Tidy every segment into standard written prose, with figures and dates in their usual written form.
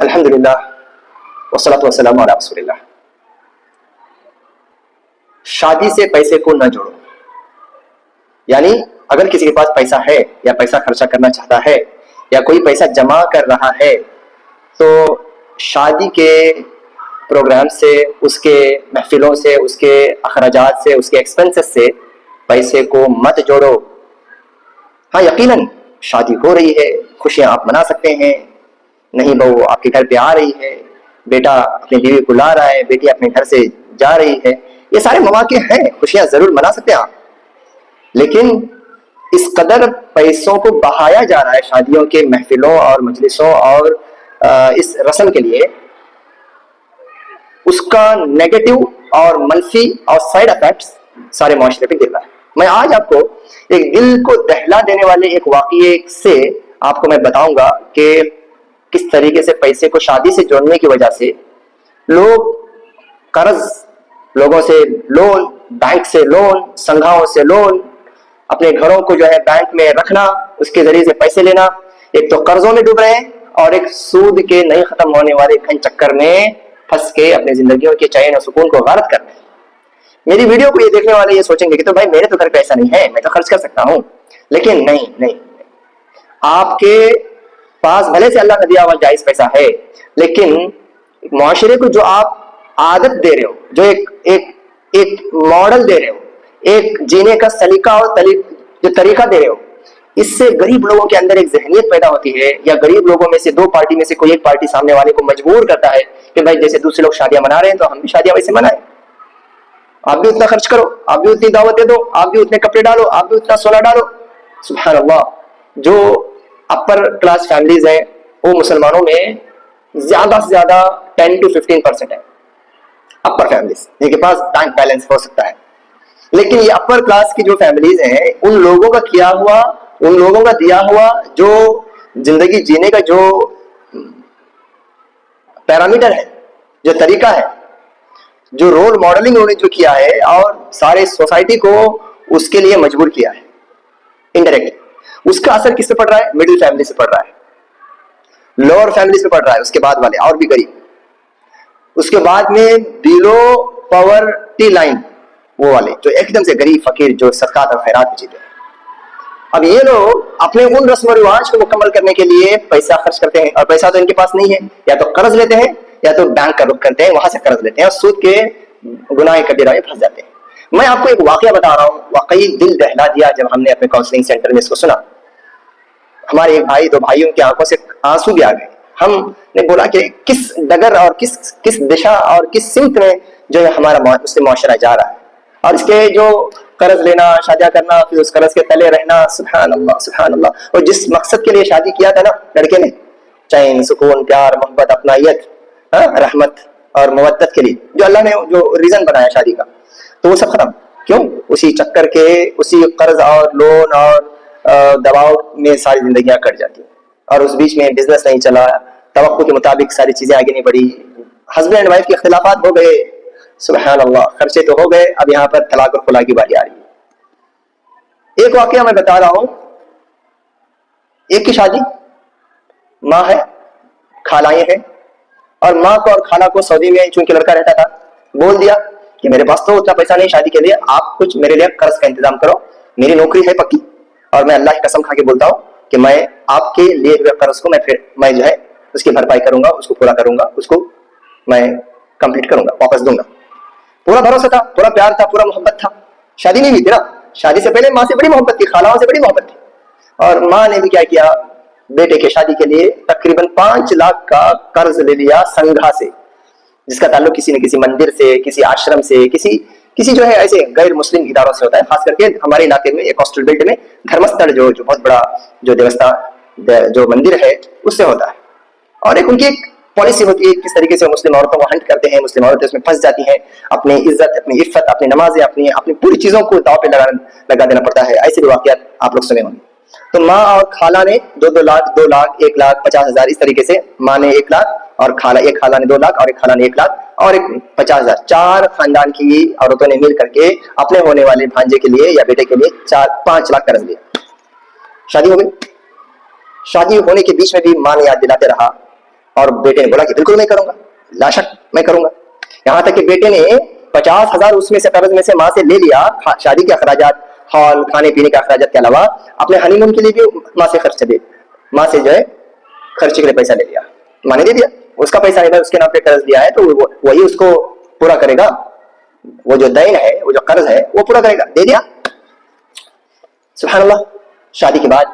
الحمدللہ والصلاۃ والسلام علی رسول اللہ. شادی سے پیسے کو نہ جوڑو. یعنی اگر کسی کے پاس پیسہ ہے یا پیسہ خرچہ کرنا چاہتا ہے یا کوئی پیسہ جمع کر رہا ہے تو شادی کے پروگرام سے، اس کے محفلوں سے، اس کے اخراجات سے، اس کے ایکسپنسز سے پیسے کو مت جوڑو. ہاں یقیناً شادی ہو رہی ہے، خوشیاں آپ منا سکتے ہیں، نہیں بہو آپ کے گھر پہ آ رہی ہے، بیٹا اپنی بیوی کو لا رہا ہے، بیٹی اپنے گھر سے جا رہی ہے، یہ سارے مواقع ہیں، خوشیاں ضرور منا سکتے ہیں آپ. لیکن اس قدر پیسوں کو بہایا جا رہا ہے شادیوں کے محفلوں اور مجلسوں اور اس رسم کے لیے، اس کا نیگیٹو اور منفی اور سائیڈ افیکٹس سارے معاشرے پہ گر رہا ہے. میں آج آپ کو ایک دل کو دہلا دینے والے ایک واقعے سے آپ کو میں بتاؤں گا کہ کس طریقے سے پیسے کو شادی سے جوڑنے کی وجہ سے لوگ قرض، لوگوں سے لون، بینک سے لون، سنگھاؤں سے لون، اپنے گھروں کو جو ہے بینک میں رکھنا، اس کے ذریعے سے پیسے لینا، ایک تو قرضوں میں ڈوب رہے ہیں اور ایک سود کے نہیں ختم ہونے والے گھن چکر میں پھنس کے اپنی زندگیوں کے چین اور سکون کو غارت کر رہے ہیں. میری ویڈیو کو یہ دیکھنے والے یہ سوچیں گے کہ تو بھائی میرے تو گھر پہ ایسا نہیں ہے، میں تو خرچ کر سکتا ہوں. لیکن نہیں، آپ کے پاس بھلے سے اللہ کا دیا ہوا جائز پیسہ ہے، لیکن معاشرے کو جو آپ عادت دے رہے ہو، جو ایک ماڈل دے رہے ہو، ایک جینے کا سلیقہ اور جو طریقہ دے رہے ہو، اس سے غریب لوگوں کے اندر ایک ذہنیت پیدا ہوتی ہے، یا غریب لوگوں میں سے دو پارٹی میں سے کوئی ایک پارٹی سامنے والے کو مجبور کرتا ہے کہ بھائی جیسے دوسرے لوگ شادیاں منا رہے ہیں تو ہم بھی شادیاں ویسے منائیں، آپ بھی اتنا خرچ کرو، آپ بھی اتنی دعوتیں دو، آپ بھی اتنے کپڑے ڈالو، آپ بھی اتنا سونا ڈالو. سبحان اللہ. جو اپر کلاس فیملیز ہیں وہ مسلمانوں میں زیادہ سے زیادہ 10 to 15% ہے اپر فیملیز جن کے پاس بینک بیلنس ہو سکتا ہے. لیکن یہ اپر کلاس کی جو فیملیز ہیں، ان لوگوں کا کیا ہوا، ان لوگوں کا دیا ہوا جو زندگی جینے کا جو پیرامیٹر ہے، جو طریقہ ہے، جو رول ماڈلنگ انہوں نے جو کیا ہے اور سارے سوسائٹی کو اس کے لیے مجبور کیا ہے انڈائریکٹلی، اس کا اثر کس سے پڑ رہا ہے؟ مڈل فیملی سے پڑ رہا ہے، لوور فیملی سے پڑ رہا ہے، اس کے بعد والے اور بھی غریب، اس کے بعد میں بلو پاورٹی لائن، وہ والے جو ایک دم سے غریب فقیر جو صدقات اور خیرات میں جیتے ہیں. اب یہ لوگ اپنے ان رسم و رواج کو مکمل کرنے کے لیے پیسہ خرچ کرتے ہیں، اور پیسہ تو ان کے پاس نہیں ہے، یا تو قرض لیتے ہیں یا تو بینک کا رخ کرتے ہیں، وہاں سے قرض لیتے ہیں اور سود کے گناہ کبیرہ میں پھنس جاتے ہیں. میں آپ کو ایک واقعہ بتا رہا ہوں، واقعی دل دہلا دیا جب ہم نے اپنے کاؤنسلنگ سینٹر میں اس کو سنا. ہمارے ایک بھائی، دو بھائیوں کی آنکھوں سے آنسو بھی آ گئے. ہم نے بولا کہ کس ڈگر اور کس دشا اور کس سمت میں جو ہے ہمارا اس سے معاشرہ جا رہا ہے، اور اس کے جو قرض لینا، شادیاں کرنا، پھر اس قرض کے تلے رہنا. سبحان اللہ سبحان اللہ. اور جس مقصد کے لیے شادی کیا تھا نا لڑکے نے، چین، سکون، پیار، محبت، اپنائیت، رحمت اور مودت کے لیے جو اللہ نے جو ریزن بنایا شادی کا، تو وہ سب ختم. کیوں؟ اسی چکر کے، اسی قرض اور لون اور دباؤ میں ساری زندگیاں کٹ جاتی ہیں، اور اس بیچ میں بزنس نہیں چلا، توقع کے مطابق ساری چیزیں آگے نہیں بڑھی، ہسبینڈ اینڈ وائف کے اختلافات ہو گئے. سبحان اللہ. خرچے تو ہو گئے، اب یہاں پر طلاق اور خلا کی باری آ رہی ہے. ایک واقعہ میں بتا رہا ہوں. ایک کی شادی، ماں ہے، خالائیں ہیں، اور ماں کو اور خالہ کو سعودی میں چونکہ لڑکا رہتا تھا بول دیا کہ میرے پاس تو اتنا پیسہ نہیں شادی کے لیے، آپ کچھ میرے لیے قرض کا انتظام کرو، میری نوکری ہے پکی، اور میں اللہ کی قسم کھا کے بولتا ہوں کہ میں آپ کے لیے ہوئے قرض کو میں جو ہے اس کی بھرپائی کروں گا، اس کو پورا کروں گا، اس کو میں کمپلیٹ کروں گا، واپس دوں گا. پورا بھروسہ تھا، پورا پیار تھا، پورا محبت تھا. شادی نہیں ہوئی تھی نا، شادی سے پہلے ماں سے بڑی محبت تھی، خالوں سے بڑی محبت تھی. اور ماں نے بھی کیا کیا، بیٹے کے شادی کے لیے تقریباً 5 لاکھ کا قرض لے لیا سنگھا سے، جس کا تعلق کسی نہ کسی مندر سے، کسی آشرم سے، کسی جو ہے ایسے غیر مسلم اداروں سے ہوتا ہے. خاص کر کے ہمارے علاقے میں ایک کوسٹل بیلٹ میں دھرمستھل جو بہت بڑا جو دیوستان جو مندر ہے اس سے ہوتا ہے. اور ایک ان کی ایک پالیسی ہوتی ہے کس طریقے سے مسلم عورتوں کو ہنٹ کرتے ہیں، مسلم عورتیں اس میں پھنس جاتی ہیں، اپنی عزت، اپنی عفت، اپنی نمازیں، اپنی پوری چیزوں کو داؤ پہ لگا دینا پڑتا ہے. ایسے بھی واقعات آپ لوگ سنے ہوں گے. تو ماں اور خالہ نے 2 لاکھ 2 لاکھ 1,50,000 اس طریقے سے، ماں نے 1 لاکھ اور ایک خالہ نے 2 لاکھ اور ایک خالہ نے 1 لاکھ اور ایک 50,000، 4 خاندان کی عورتوں نے مل کر کے اپنے ہونے والے بھانجے کے لیے یا بیٹے کے لیے 5 لاکھ قرض لیا. شادی ہو گئی. شادی ہونے کے بیچ میں بھی ماں نے یاد دلاتے رہا اور بیٹے نے بولا کہ بالکل میں کروں گا, لا شک میں کروں گا. یہاں تک کہ بیٹے نے 50,000 اس میں سے قرض میں سے ماں سے لے لیا, شادی کے اخراجات, ہال, کھانے پینے کے اخراجات کے علاوہ اپنے ہنی مون کے لیے بھی ماں سے خرچ دے, ماں سے جو ہے خرچے کے لیے پیسہ لے لیا, ماں نے دے دیا. اس کا پیسہ ہے, اس کے نام پہ قرض لیا ہے تو وہی اس کو پورا کرے گا, وہ جو دین ہے, وہ جو قرض ہے وہ پورا کرے گا, دے دیا. سبحان اللہ. شادی کے بعد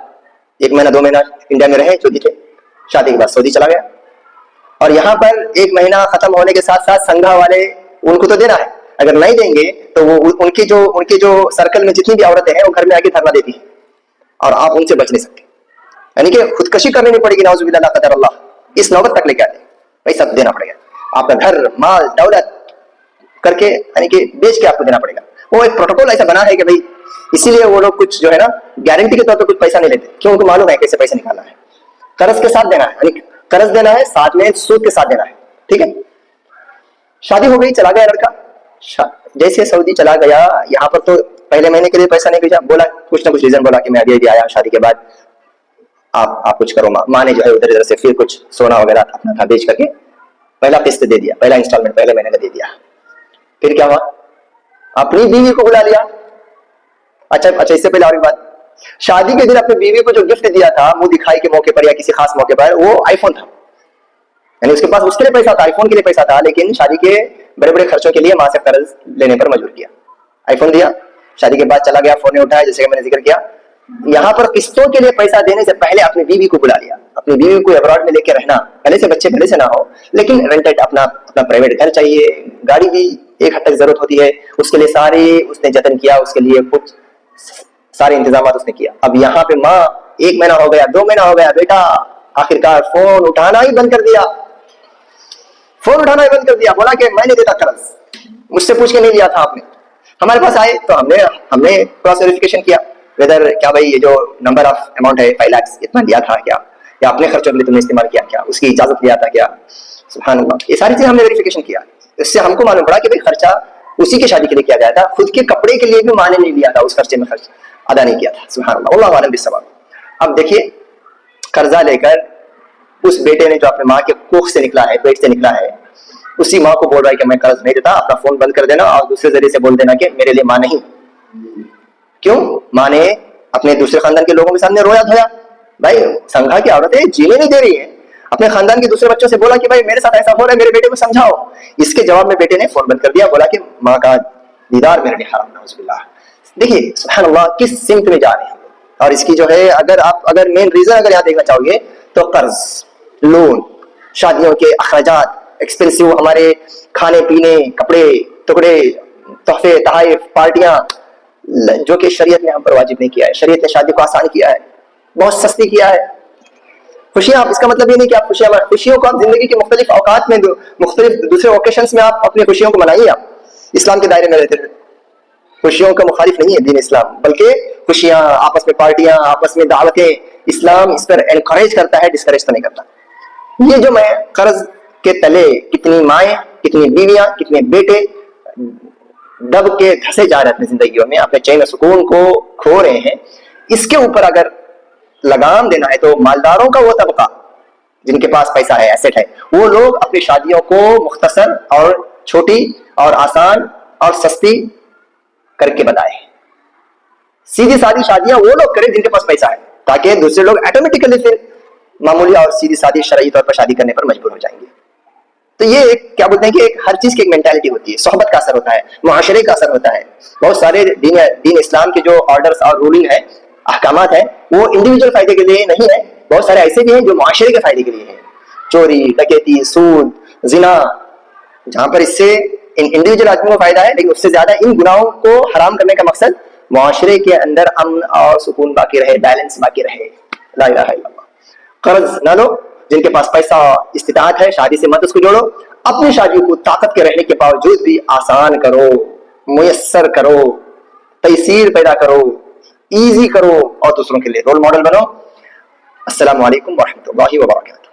1 مہینہ 2 مہینہ انڈیا میں رہے چودی تھے, شادی کے بعد سعودی چلا گیا, اور یہاں پر 1 مہینہ ختم ہونے کے ساتھ ساتھ سنگھا والے ان کو تو دینا ہے, اگر نہیں دیں گے تو وہ ان کے جو سرکل میں جتنی بھی عورتیں ہیں وہ گھر میں آ کے دھرنا دیتی ہیں, اور آپ ان سے بچ نہیں سکتے. یعنی کہ خودکشی کرنی نہیں پڑے گی, نعوذ باللہ, قدر اللہ, اس نوبت تک لے کے آتے پیسہ دینا پڑے گا. آپ کا گھر, مال, دولت کر کے یعنی کہ بیچ کے آپ کو دینا پڑے گا. وہ ایک پروٹوکول ایسا بنا ہے کہ بھائی اسی لیے وہ لوگ کچھ جو ہے نا گارنٹی کے طور پہ کچھ پیسہ نہیں لیتے, کیوں ان کو معلوم ہے کیسے پیسہ نکالنا ہے. قرض کے ساتھ دینا ہے, یعنی قرض دینا ہے, ساتھ میں سود کے ساتھ دینا ہے. ٹھیک ہے. شادی ہو گئی, چلا گیا لڑکا. جیسے سعودی چلا گیا, یہاں پر تو پہلے مہینے کے لیے پیسہ نہیں بھیجا, بولا کچھ نہ کچھ ریزن بولا کہ میں ابھی آیا شادی کے بعد, آپ کچھ کرو. ماں نے جو ہے ادھر ادھر سے پھر کچھ سونا وغیرہ اپنا تھا بیچ کر کے پہلا قسط دے دیا, پہلا انسٹالمنٹ پہلے مہینے کا دے دیا. پھر کیا ہوا, اپنی بیوی کو بلا لیا. اچھا, اس سے پہلے اور ایک بات, شادی کے دن اپنی بیوی کو جو گفٹ دیا تھا منہ دکھائی کے موقع پر یا کسی خاص موقع پر, وہ آئی فون تھا. یعنی اس کے پاس اس کے لیے پیسہ تھا, آئی فون کے لیے پیسہ تھا, لیکن شادی کے بڑے بڑے خرچوں کے لیے ماں سے قرض لینے پر مجبور کیا. آئی فون دیا, شادی کے بعد چلا گیا, فون نہیں اٹھایا, جیسے کہ میں نے ذکر کیا. یہاں پر قسطوں کے لیے پیسہ دینے سے پہلے اپنی بیوی کو بلا لیا. اپنی بیوی کو ابراڈ میں لے کے رہنا, پہلے سے بچے پہلے سے نہ ہو, لیکن رینٹڈ اپنا پرائیویٹ گھر چاہیے, گاڑی بھی ایک حد تک ضرورت ہوتی ہے, اس کے لیے سارے اس نے جتن کیا, اس کے لیے کچھ سارے انتظامات اس نے کیا. اب یہاں پہ ماں 1 مہینہ ہو گیا, 2 مہینہ ہو گیا, بیٹا آخرکار فون اٹھانا ہی بند کر دیا. فون اٹھانا ہی بند کر دیا, بولا کہ میں نہیں دیتا قرض, مجھ سے پوچھ کے نہیں لیا تھا آپ نے. ہمارے پاس آئے تو ہم نے کراس ویریفیکیشن کیا ویدر کیا بھائی یہ جو نمبر آف اماؤنٹ ہے 5 لاکھ اتنا لیا تھا کیا, یا اپنے خرچوں کے لیے تم نے استعمال کیا کیا, اس کی اجازت لیا تھا کیا. سبحان اللہ, یہ ساری چیزیں ہم نے ویریفیکیشن کیا. اس سے ہم کو معلوم پڑا کہ بھائی خرچہ اسی کی شادی کے لیے کیا گیا تھا, خود کے کپڑے کے لیے بھی ماں نے نہیں لیا تھا, اس خرچے میں خرچ ادا نہیں کیا تھا. سبحان اللہ, اللہ عالم بالصواب. اب دیکھیے, قرضہ لے کر اس بیٹے نے جو اپنے ماں کے کوکھ سے نکلا ہے, پیٹ سے نکلا ہے, اسی ماں کو بول رہا ہے کہ میں قرض نہیں دیتا, اپنا فون بند کر دینا اور دوسرے ذریعے سے بول دینا کہ میرے لیے ماں نہیں. کیوں؟ ماں نے اپنے دوسرے خاندان کے لوگوں کے سامنے رویا دھویا, بھائی سنگھا کی عورتیں جینے نہیں دے رہی ہیں, اپنے خاندان کے دوسرے بچوں سے بولا کہ بھائی میرے ساتھ ایسا ہو رہا ہے, میرے بیٹے کو سمجھاؤ. اس کے جواب میں بیٹے نے فون بند کر دیا, بولا کہ ماں کا دیدار میرے لیے حرام, نعوذ باللہ. دیکھیے سبحان اللہ کس سمت میں جا رہے ہیں. اور اس کی جو ہے اگر مین ریزن اگر یہاں دیکھنا چاہو گے تو قرض, لون, شادیوں کے اخراجات, ایکسپینسو ہمارے کھانے پینے, کپڑے ٹکڑے, تحفے, تحائف, پارٹیاں, جو کہ شریعت نے ہم پر واجب نہیں کیا ہے. شریعت نے شادی کو آسان کیا ہے, بہت سستی کیا ہے. خوشیاں, اس کا مطلب یہ نہیں کہ آپ خوشیوں کو آپ زندگی کے مختلف اوقات میں, مختلف دوسرے اوکیشنز میں آپ اپنی خوشیوں کو منائیے. آپ اسلام کے دائرے میں رہتے ہیں, خوشیوں کا مخالف نہیں ہے دین اسلام, بلکہ خوشیاں, آپس میں پارٹیاں, آپس میں دعوتیں, اسلام اس پر انکریج کرتا ہے, ڈسکریج تو نہیں کرتا. یہ جو میں قرض کے تلے کتنی مائیں, کتنی بیویاں, کتنے بیٹے دب کے دھسے جا رہے ہیں اپنی زندگیوں میں, اپنے چین و سکون کو کھو رہے ہیں. اس کے اوپر اگر لگام دینا ہے تو مالداروں کا وہ طبقہ جن کے پاس پیسہ ہے, ایسٹ ہے, وہ لوگ اپنی شادیوں کو مختصر اور چھوٹی اور آسان اور سستی کر کے بتائے. سیدھی سادی شادیاں وہ لوگ کریں جن کے پاس پیسہ ہے, تاکہ دوسرے لوگ آٹومیٹیکلی پھر معمولی اور سیدھی سادی شرعی طور پر شادی کرنے پر مجبور ہو جائیں گے. تو یہ ایک کیا بولتے ہیں کہ ہر چیز کی ایک مینٹالٹی ہوتی ہے, صحبت کا اثر ہوتا ہے, معاشرے کا اثر ہوتا ہے. بہت سارے دین اسلام کے جو آرڈرز اور رولنگ ہے, احکامات ہیں, وہ انڈیویجول فائدے کے لیے نہیں ہے, بہت سارے ایسے بھی ہیں جو معاشرے کے فائدے کے لیے ہیں. چوری, ڈکیتی, سود, زنا, جہاں پر اس سے انڈیویجول آدمی کو فائدہ ہے, لیکن اس سے زیادہ ان گناہوں کو حرام کرنے کا مقصد معاشرے کے اندر امن اور سکون باقی رہے, بیلنس باقی رہے. لا الہ الا اللہ. قرض نہ لو, جن کے پاس پیسہ استطاعت ہے شادی سے مت اس کو جوڑو, اپنی شادی کو طاقت کے رہنے کے باوجود بھی آسان کرو, میسر کرو, تیسیر پیدا کرو, ایزی کرو, اور دوسروں کے لیے رول ماڈل بنو. السلام علیکم ورحمۃ اللہ وبرکاتہ.